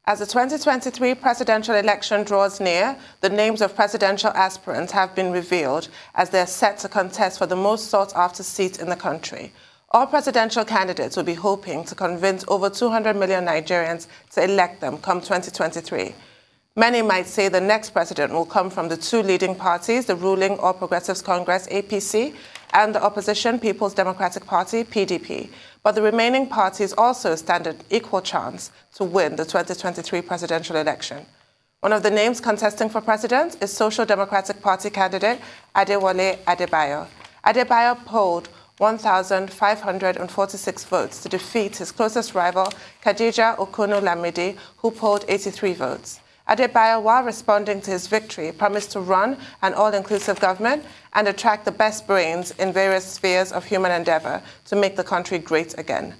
As the 2023 presidential election draws near, the names of presidential aspirants have been revealed as they are set to contest for the most sought-after seat in the country. All presidential candidates will be hoping to convince over 200 million Nigerians to elect them come 2023. Many might say the next president will come from the two leading parties, the ruling All Progressives Congress, APC, and the opposition People's Democratic Party, PDP. But the remaining parties also stand an equal chance to win the 2023 presidential election. One of the names contesting for president is Social Democratic Party candidate Adewole Adebayo. Adebayo polled 1,546 votes to defeat his closest rival, Kadijah Okunnu-Lamidi, who polled 83 votes. Adebayo, while responding to his victory, promised to run an all-inclusive government and attract the best brains in various spheres of human endeavor to make the country great again.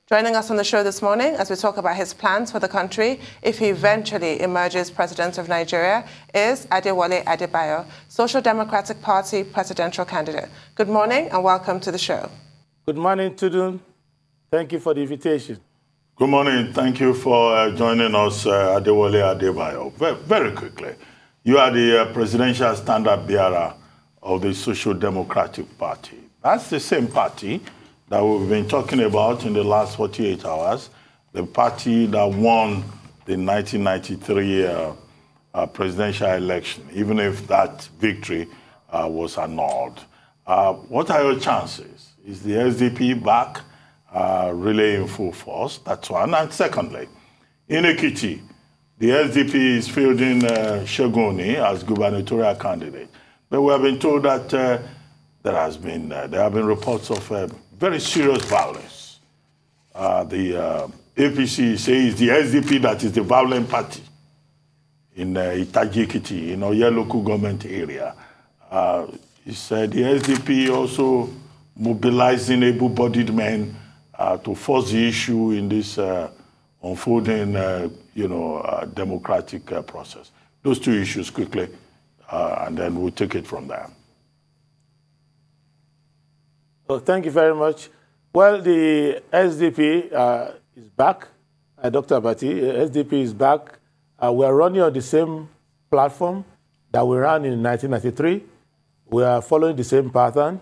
Joining us on the show this morning as we talk about his plans for the country if he eventually emerges president of Nigeria is Adewole Adebayo, Social Democratic Party presidential candidate. Good morning and welcome to the show. Good morning, Tudun. Thank you for the invitation. Good morning. Thank you for joining us, Adewole Adebayo. Very quickly, you are the presidential standard bearer of the Social Democratic Party. That's the same party that we've been talking about in the last 48 hours, the party that won the 1993 presidential election, even if that victory was annulled. What are your chances? Is the SDP back? Really in full force, that's one. And secondly, in Ekiti, the SDP is fielding Shegoni as gubernatorial candidate. But we have been told that there have been reports of very serious violence. The APC says the SDP that is the violent party in Itaji Ekiti, in Oye local government area. He said the SDP also mobilizing able-bodied men to force the issue in this unfolding, democratic process. Those two issues quickly, and then we'll take it from there. Well, thank you very much. Well, the SDP is back. Dr. Abati, SDP is back. We are running on the same platform that we ran in 1993. We are following the same pattern.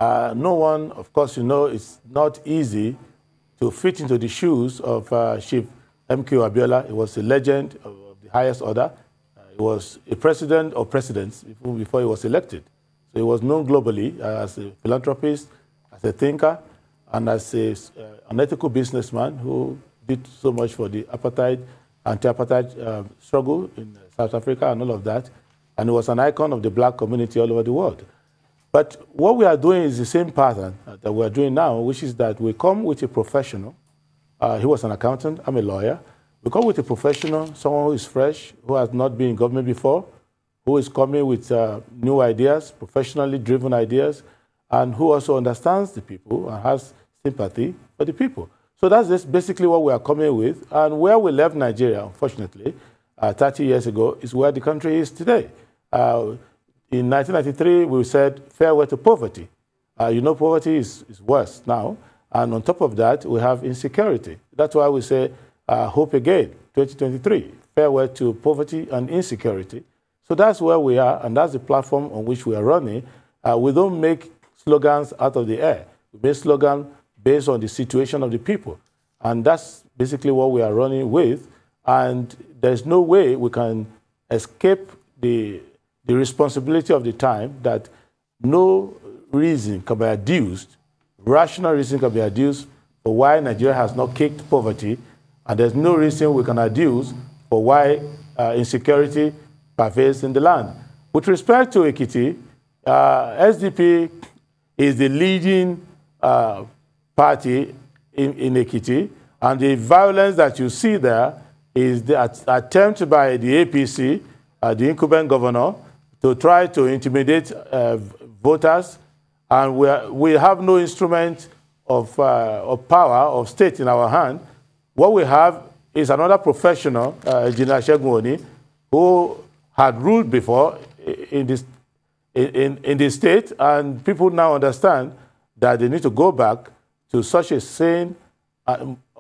No one, of course, it's not easy to fit into the shoes of Chief M.K. Abiola. He was a legend of the highest order. He was a president of presidents before he was elected. So he was known globally as a philanthropist, as a thinker, and as an ethical businessman who did so much for the anti-apartheid struggle in South Africa and all of that. And he was an icon of the black community all over the world. But what we are doing is the same pattern that we are doing now, which is that we come with a professional. He was an accountant. I'm a lawyer. We come with a professional, someone who is fresh, who has not been in government before, who is coming with new ideas, professionally driven ideas, and who also understands the people and has sympathy for the people. So that's just basically what we are coming with. And where we left Nigeria, unfortunately, 30 years ago, is where the country is today. In 1993, we said farewell to poverty. Poverty is worse now. And on top of that, we have insecurity. That's why we say hope again, 2023, farewell to poverty and insecurity. So that's where we are, and that's the platform on which we are running. We don't make slogans out of the air. We make slogans based on the situation of the people. And that's basically what we are running with. And there's no way we can escape the responsibility of the time that no reason can be adduced, rational reason can be adduced for why Nigeria has not kicked poverty, and there's no reason we can adduce for why insecurity pervades in the land. With respect to Ekiti, SDP is the leading party in Ekiti, and the violence that you see there is the attempt by the APC, the incumbent governor, to try to intimidate voters, and we have no instrument of power, of state in our hand. What we have is another professional, Engineer Shegoni, who had ruled before in this state, and people now understand that they need to go back to such a sane,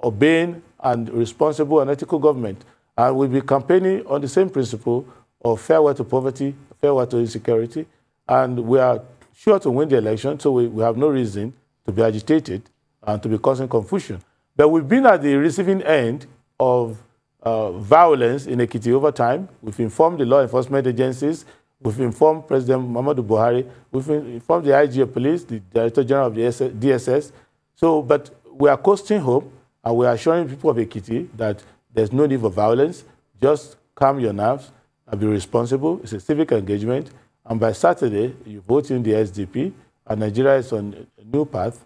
obeying, and responsible and ethical government. And we'll be campaigning on the same principle of farewell to poverty, farewell to insecurity. And we are sure to win the election, so we have no reason to be agitated and to be causing confusion. But we've been at the receiving end of violence in Ekiti over time. We've informed the law enforcement agencies. We've informed President Muhammadu Buhari. We've informed the IG of Police, the Director General of the DSS. So, but we are coasting hope, and we are assuring people of Ekiti that there's no need for violence. Just calm your nerves and be responsible. It's a civic engagement. And by Saturday, you vote in the SDP, and Nigeria is on a new path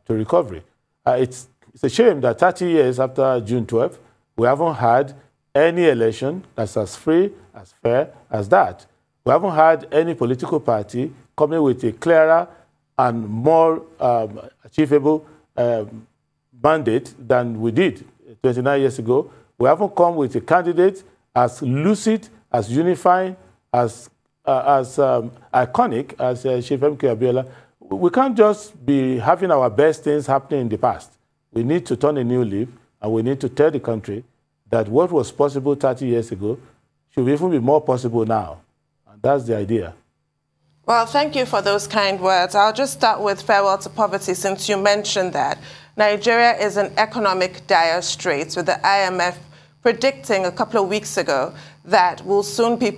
to recovery. It's a shame that 30 years after June 12th, we haven't had any election that's as free, as fair as that. We haven't had any political party coming with a clearer and more achievable mandate than we did 29 years ago. We haven't come with a candidate as lucid, as unifying, as iconic as Chief M.K. Abiola. We can't just be having our best things happening in the past. We need to turn a new leaf, and we need to tell the country that what was possible 30 years ago should even be more possible now. And that's the idea. Well, thank you for those kind words. I'll just start with farewell to poverty, since you mentioned that. Nigeria is in economic dire straits, with the IMF predicting a couple of weeks ago that we'll soon be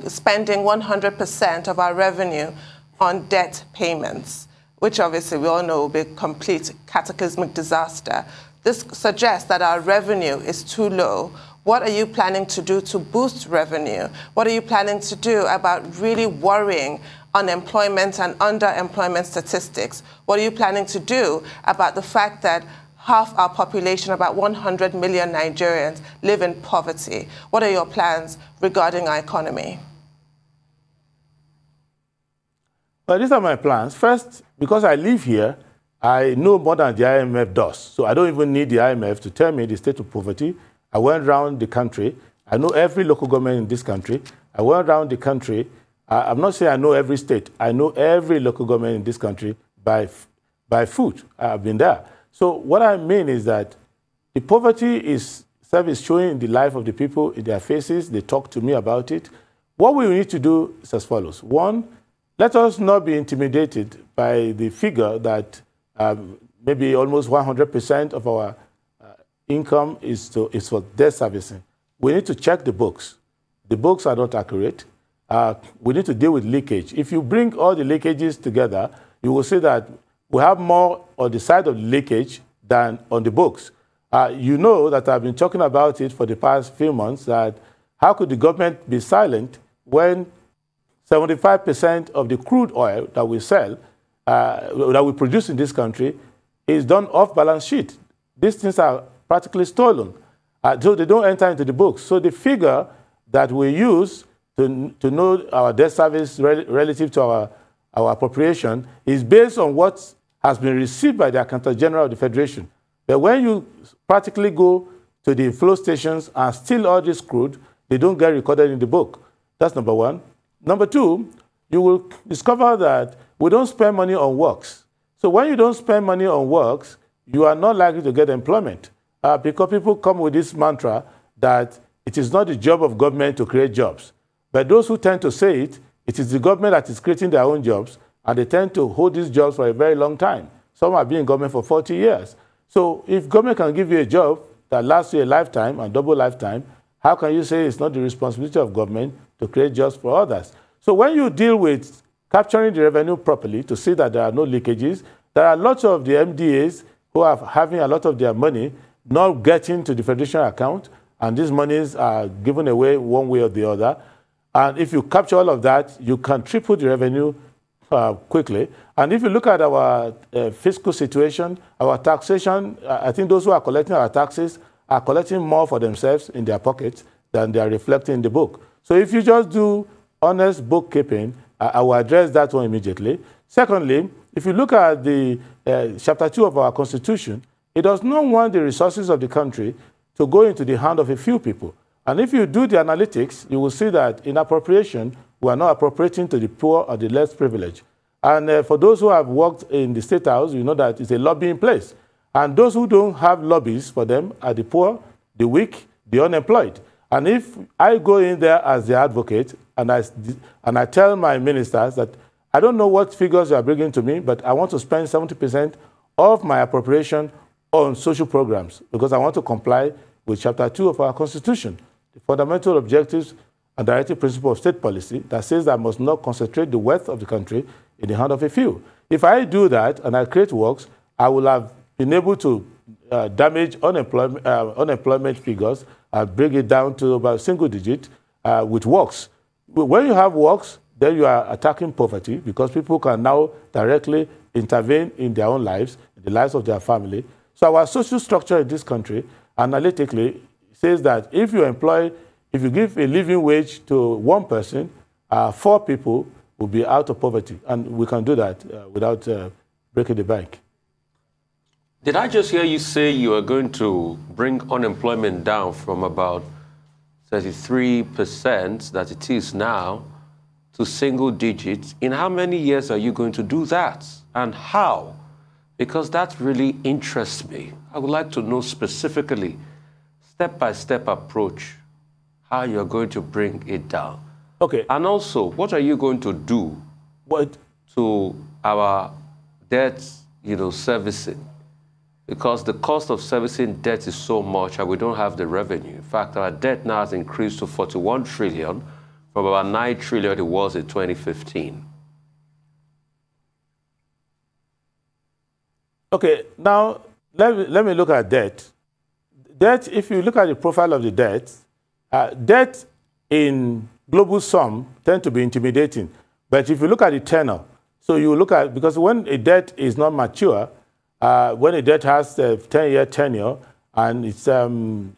spending 100% of our revenue on debt payments, which obviously we all know will be a complete cataclysmic disaster. This suggests that our revenue is too low. What are you planning to do to boost revenue? What are you planning to do about really worrying unemployment and underemployment statistics? What are you planning to do about the fact that half our population, about 100 million Nigerians, live in poverty? What are your plans regarding our economy? Well, these are my plans. First, because I live here, I know more than the IMF does. So I don't even need the IMF to tell me the state of poverty. I went around the country. I know every local government in this country. I went around the country. I'm not saying I know every state. I know every local government in this country by foot. I've been there. So what I mean is that the poverty is showing in the life of the people, in their faces. They talk to me about it. What we need to do is as follows. One, let us not be intimidated by the figure that maybe almost 100% of our income is for debt servicing. We need to check the books. The books are not accurate. We need to deal with leakage. If you bring all the leakages together, you will see that we have more on the side of leakage than on the books. You know that I've been talking about it for the past few months, that how could the government be silent when 75% of the crude oil that we sell, that we produce in this country, is done off balance sheet. These things are practically stolen, so they don't enter into the books. So the figure that we use to know our debt service relative to our appropriation is based on what has been received by the Accountant General of the Federation. But when you practically go to the flow stations and steal all this crude, they don't get recorded in the book. That's number one. Number two, you will discover that we don't spend money on works. So when you don't spend money on works, you are not likely to get employment, because people come with this mantra that it is not the job of government to create jobs. But those who tend to say it, it is the government that is creating their own jobs, and they tend to hold these jobs for a very long time. Some have been in government for 40 years. So if government can give you a job that lasts you a lifetime and double lifetime, how can you say it's not the responsibility of government to create jobs for others? So when you deal with capturing the revenue properly to see that there are no leakages, there are lots of the MDAs who are having a lot of their money not getting to the Federation account, and these monies are given away one way or the other. And if you capture all of that, you can triple the revenue quickly. And if you look at our fiscal situation, our taxation, I think those who are collecting our taxes are collecting more for themselves in their pockets than they are reflecting in the book. So if you just do honest bookkeeping, I will address that one immediately. Secondly, if you look at the Chapter 2 of our Constitution, it does not want the resources of the country to go into the hand of a few people. And if you do the analytics, you will see that in appropriation, we are not appropriating to the poor or the less privileged. And for those who have worked in the State House, you know that it's a lobbying place. And those who don't have lobbies for them are the poor, the weak, the unemployed. And if I go in there as the advocate and I tell my ministers that I don't know what figures you are bringing to me, but I want to spend 70% of my appropriation on social programs because I want to comply with Chapter 2 of our Constitution, the fundamental objectives and directive principle of state policy that says that I must not concentrate the wealth of the country in the hand of a few. If I do that and I create works, I will have been able to damage unemployment figures and bring it down to about single digit with works. When you have works, then you are attacking poverty because people can now directly intervene in their own lives, in the lives of their family. So our social structure in this country, analytically, says that if you give a living wage to one person, 4 people will be out of poverty. And we can do that without breaking the bank. Did I just hear you say you are going to bring unemployment down from about 33% that it is now to single digits? In how many years are you going to do that? And how? Because that really interests me. I would like to know specifically, step-by-step approach, how you're going to bring it down. Okay. And also, what are you going to do to our debt, servicing? Because the cost of servicing debt is so much and we don't have the revenue. In fact, our debt now has increased to 41 trillion from about 9 trillion it was in 2015. Okay, now let me look at debt. Debt, if you look at the profile of the debt, debt in global sum tend to be intimidating. But if you look at the tenor, so you look at, because when a debt is not mature, when a debt has a 10-year tenure and it's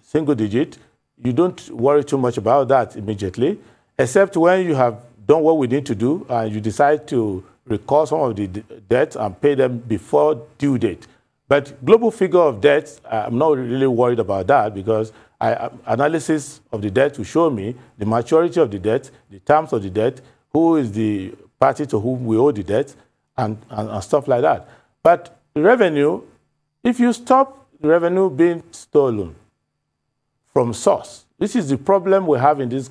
single digit, you don't worry too much about that immediately, except when you have done what we need to do and you decide to recall some of the debt and pay them before due date. But global figure of debt, I'm not really worried about that because analysis of the debt will show me the maturity of the debt, the terms of the debt, who is the party to whom we owe the debt, and stuff like that. But revenue, if you stop the revenue being stolen from source, this is the problem we have in this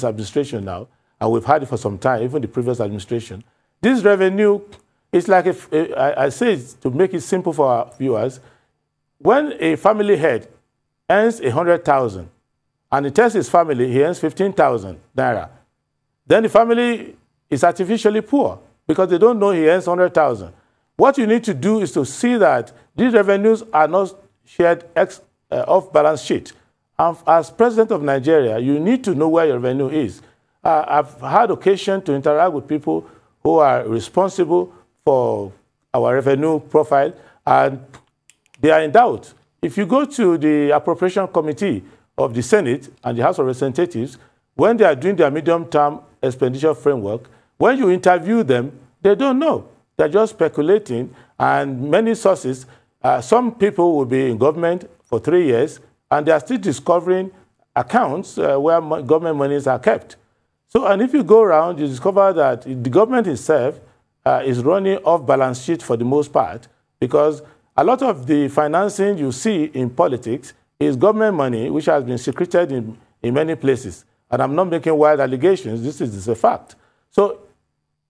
administration now, and we've had it for some time, even the previous administration. This revenue is like, I say it to make it simple for our viewers, when a family head earns 100,000 and he tells his family he earns 15,000 naira, then the family is artificially poor because they don't know he earns 100,000. What you need to do is to see that these revenues are not shared off balance sheet. And as president of Nigeria, you need to know where your revenue is. I've had occasion to interact with people who are responsible for our revenue profile, and they are in doubt. If you go to the Appropriation Committee of the Senate and the House of Representatives, when they are doing their medium-term expenditure framework, when you interview them, they don't know. They're just speculating, and many sources, some people will be in government for 3 years, and they are still discovering accounts where government monies are kept. So, and if you go around, you discover that the government itself is running off balance sheet for the most part, because a lot of the financing you see in politics is government money, which has been secreted in many places. And I'm not making wild allegations. This is a fact. So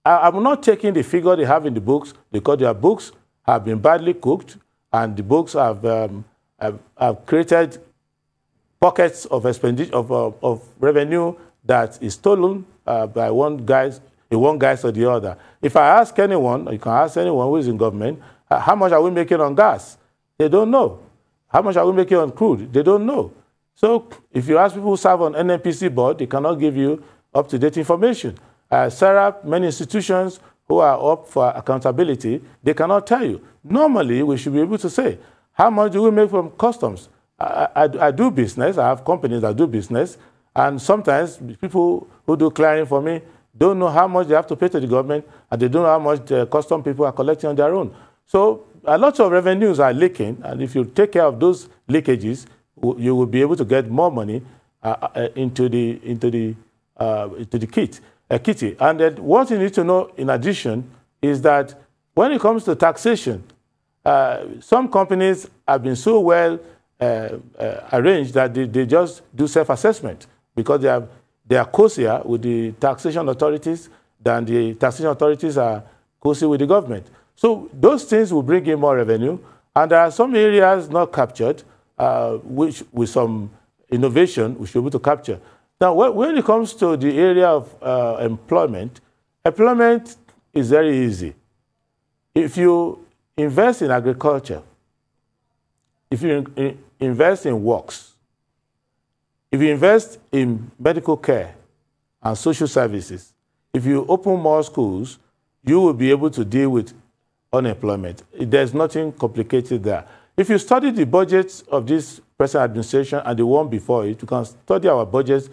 I'm not taking the figure they have in the books because their books have been badly cooked, and the books have created pockets of expenditure of revenue that is stolen by one guy or the other. If I ask anyone, or you can ask anyone who is in government, how much are we making on gas? They don't know. How much are we making on crude? They don't know. So if you ask people who serve on NNPC board, they cannot give you up-to-date information. Sarah, many institutions who are up for accountability, they cannot tell you. Normally, we should be able to say, how much do we make from customs? I do business. I have companies that do business. And sometimes people who do clearing for me don't know how much they have to pay to the government, and they don't know how much the custom people are collecting on their own. So a lot of revenues are leaking, and if you take care of those leakages, you will be able to get more money into the kitty. And then what you need to know in addition is that when it comes to taxation, some companies have been so well arranged that they just do self-assessment because they are closer with the taxation authorities than the taxation authorities are closer with the government. So those things will bring in more revenue, and there are some areas not captured, which with some innovation we should be able to capture. Now, when it comes to the area of employment is very easy. If you invest in agriculture, if you invest in works, if you invest in medical care and social services, if you open more schools, you will be able to deal with unemployment. There's nothing complicated there. If you study the budgets of this present administration and the one before it, you can study our budgets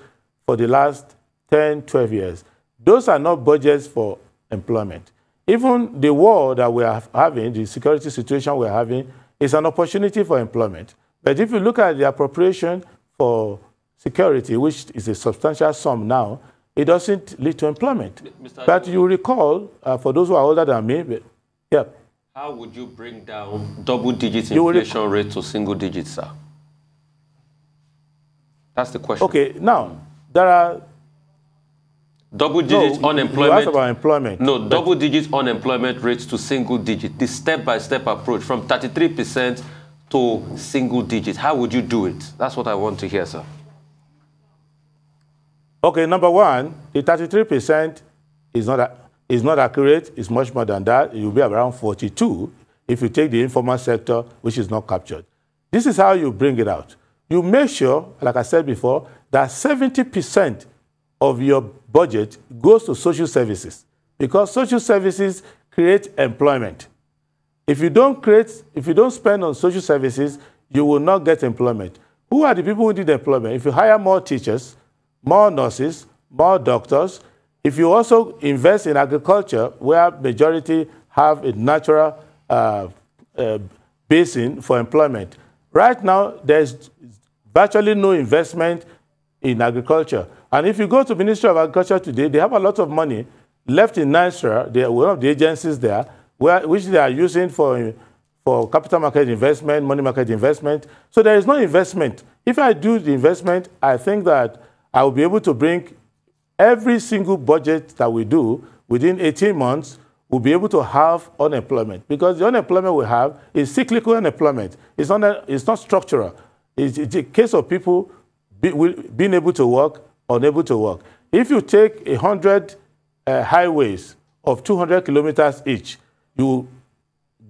for the last 10, 12 years. Those are not budgets for employment. Even the war that we are having, the security situation we're having, is an opportunity for employment. But if you look at the appropriation for security, which is a substantial sum now, it doesn't lead to employment. But you recall, for those who are older than me, yeah. How would you bring down double-digit inflation rate to single digits, sir? That's the question. Okay, now, there are... Double-digit unemployment... You asked about employment. No, double-digit unemployment rates to single digit. The step-by-step approach from 33% to single digit. How would you do it? That's what I want to hear, sir. Okay, number one, the 33% is not accurate. It's much more than that. It will be around 42 if you take the informal sector, which is not captured. This is how you bring it out. You make sure, like I said before, that 70% of your budget goes to social services, because social services create employment. If you don't spend on social services, you will not get employment. Who are the people who need employment? If you hire more teachers, more nurses, more doctors, if you also invest in agriculture, where majority have a natural basin for employment. Right now, there's virtually no investment in agriculture. And if you go to the Ministry of Agriculture today, they have a lot of money left in NISRA. They are one of the agencies there, which they are using for capital market investment, money market investment. So there is no investment. If I do the investment, I think that I will be able to bring every single budget that we do within 18 months, we'll be able to have unemployment. Because the unemployment we have is cyclical unemployment. It's not structural. It's a case of people being able to work, unable to work. If you take 100 highways of 200 kilometers each, you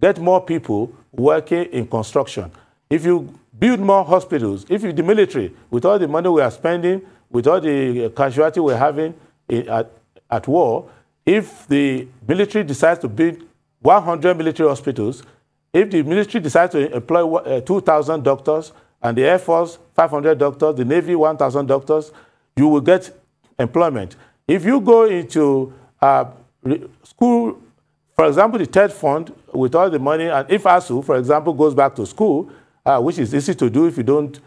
get more people working in construction. If you build more hospitals, if you, the military, with all the money we are spending, with all the casualty we're having at war, if the military decides to build 100 military hospitals, if the military decides to employ 2,000 doctors, and the Air Force 500 doctors, the Navy 1,000 doctors, you will get employment. If you go into school, for example, the TED fund, with all the money, and if ASU, for example, goes back to school, which is easy to do if you don't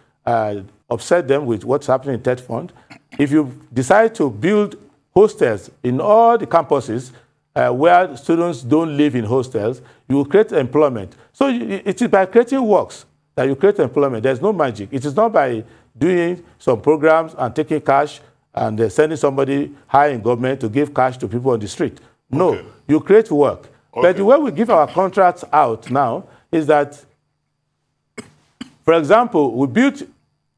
upset them with what's happening in TED fund, if you decide to build hostels in all the campuses where students don't live in hostels, you will create employment. So it is by creating works that you create employment. There's no magic. It is not by doing some programs and taking cash and sending somebody high in government to give cash to people on the street. No, okay. You create work. Okay. But the way we give our contracts out now is that, for example, we built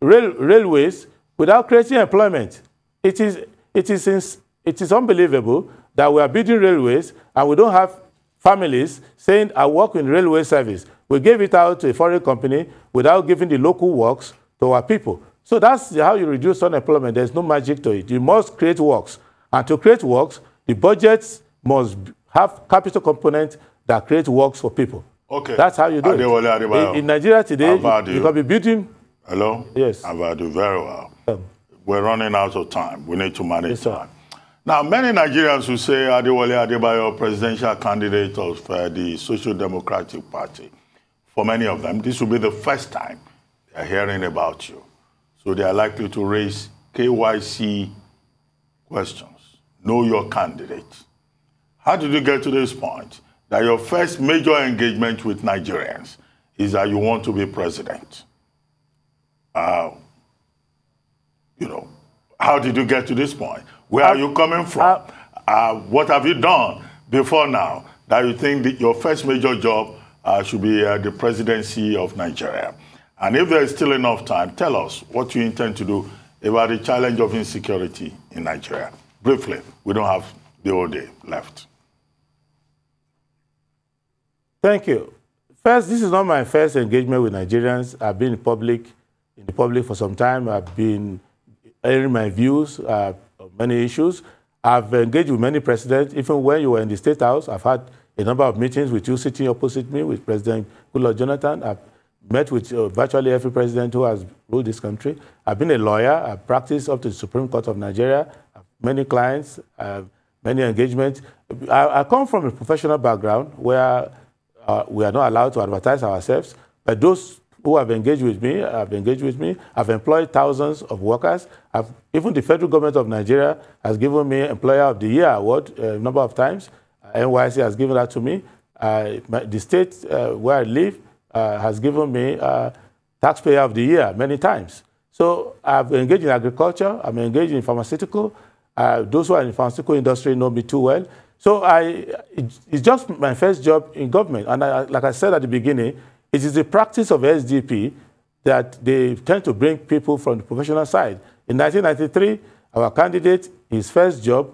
railways without creating employment. It is unbelievable that we are building railways and we don't have families saying, I work in railway service. We gave it out to a foreign company without giving the local works to our people. So that's how you reduce unemployment. There's no magic to it. You must create works. And to create works, the budgets must have capital components that create works for people. Okay. That's how you do Adewole Adebayo. In Nigeria today, you can be building... Hello? Yes. I've heard you very well. We're running out of time. We need to manage time. Now, many Nigerians who say Adewole Adebayo, presidential candidate of the Social Democratic Party, for many of them, this will be the first time they're hearing about you. So they are likely to raise KYC questions. Know your candidate. How did you get to this point that your first major engagement with Nigerians is that you want to be president? you know, how did you get to this point? Where are you coming from? What have you done before now that you think that your first major job should be the presidency of Nigeria? And if there is still enough time, tell us what you intend to do about the challenge of insecurity in Nigeria. Briefly, we don't have the whole day left. Thank you. First, this is not my first engagement with Nigerians. I've been in the public for some time. I've been airing my views on many issues. I've engaged with many presidents. Even when you were in the State House, I've had a number of meetings with you sitting opposite me, with President Goodluck Jonathan. I've met with virtually every president who has ruled this country. I've been a lawyer. I've practiced up to the Supreme Court of Nigeria. I have many clients, many engagements. I come from a professional background where we are not allowed to advertise ourselves, but those who have engaged with me have engaged with me. I've employed thousands of workers. Even the federal government of Nigeria has given me Employer of the Year award a number of times. NYC has given that to me. The state where I live has given me Taxpayer of the Year many times. So I've engaged in agriculture. I'm engaged in pharmaceutical. Those who are in the pharmaceutical industry know me too well. So it's just my first job in government. And like I said at the beginning, it is the practice of SDP that they tend to bring people from the professional side. In 1993, our candidate, his first job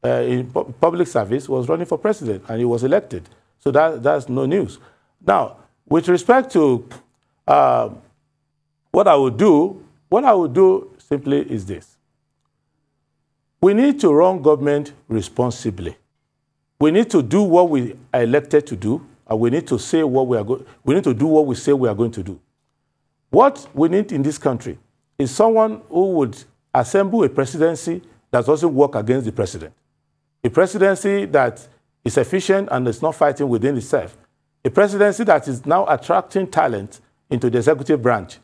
in public service was running for president, and he was elected. So that's no news. Now, with respect to what I would do simply is this. We need to run government responsibly. We need to do what we are elected to do, and we need to say what we need to do what we say we are going to do. What we need in this country is someone who would assemble a presidency that doesn't work against the president. A presidency that is efficient and is not fighting within itself. A presidency that is now attracting talent into the executive branch,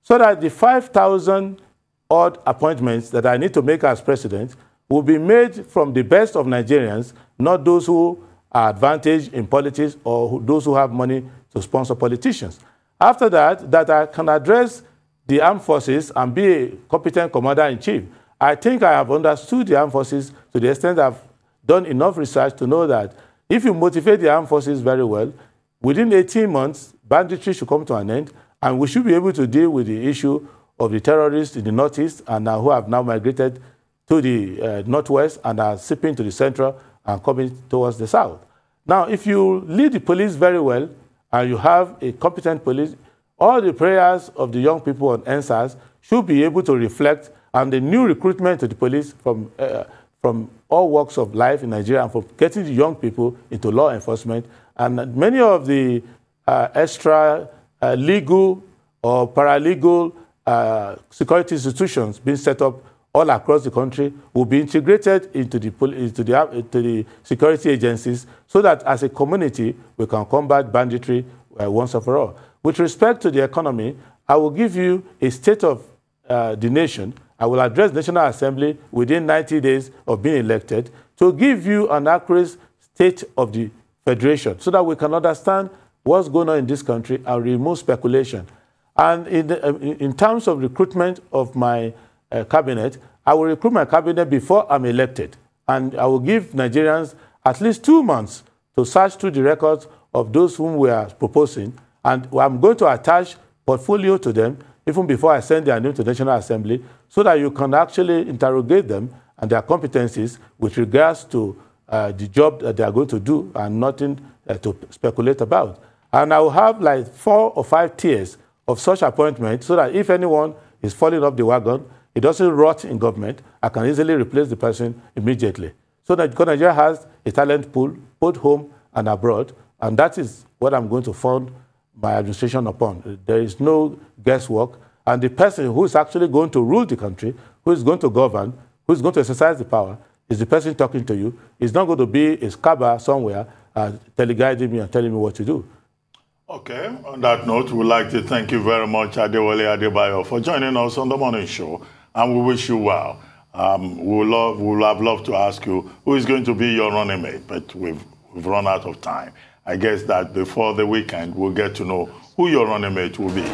so that the 5,000 odd appointments that I need to make as president will be made from the best of Nigerians, not those who are advantaged in politics or those who have money to sponsor politicians. After that I can address the armed forces and be a competent commander-in-chief. I think I have understood the armed forces to the extent I've done enough research to know that if you motivate the armed forces very well, within 18 months, banditry should come to an end, and we should be able to deal with the issue of the terrorists in the northeast and who have now migrated to the northwest and are seeping to the central and coming towards the south. Now, if you lead the police very well and you have a competent police, all the prayers of the young people on NSAS should be able to reflect on the new recruitment to the police from all walks of life in Nigeria and for getting the young people into law enforcement. And many of the extra legal or paralegal security institutions being set up all across the country will be integrated into the security agencies so that as a community we can combat banditry once and for all. With respect to the economy, I will give you a state of the nation. I will address the National Assembly within 90 days of being elected to give you an accurate state of the federation so that we can understand what's going on in this country and remove speculation. And in terms of recruitment of my cabinet, I will recruit my cabinet before I'm elected. And I will give Nigerians at least 2 months to search through the records of those whom we are proposing. And I'm going to attach portfolio to them even before I send their name to the National Assembly so that you can actually interrogate them and their competencies with regards to the job that they are going to do and nothing to speculate about. And I will have like 4 or 5 tiers of such appointments so that if anyone is falling off the wagon, it doesn't rot in government, I can easily replace the person immediately. So that because Nigeria has a talent pool, both home and abroad, and that is what I'm going to fund my administration upon. There is no guesswork, and the person who is actually going to rule the country, who is going to govern, who is going to exercise the power, is the person talking to you. It's not going to be a scabber somewhere teleguiding me and telling me what to do. Okay, on that note, we'd like to thank you very much, Adewole Adebayo, for joining us on the morning show, and we wish you well. We would have loved to ask you who is going to be your running mate, but we've run out of time. I guess that before the weekend, we'll get to know who your running mate will be.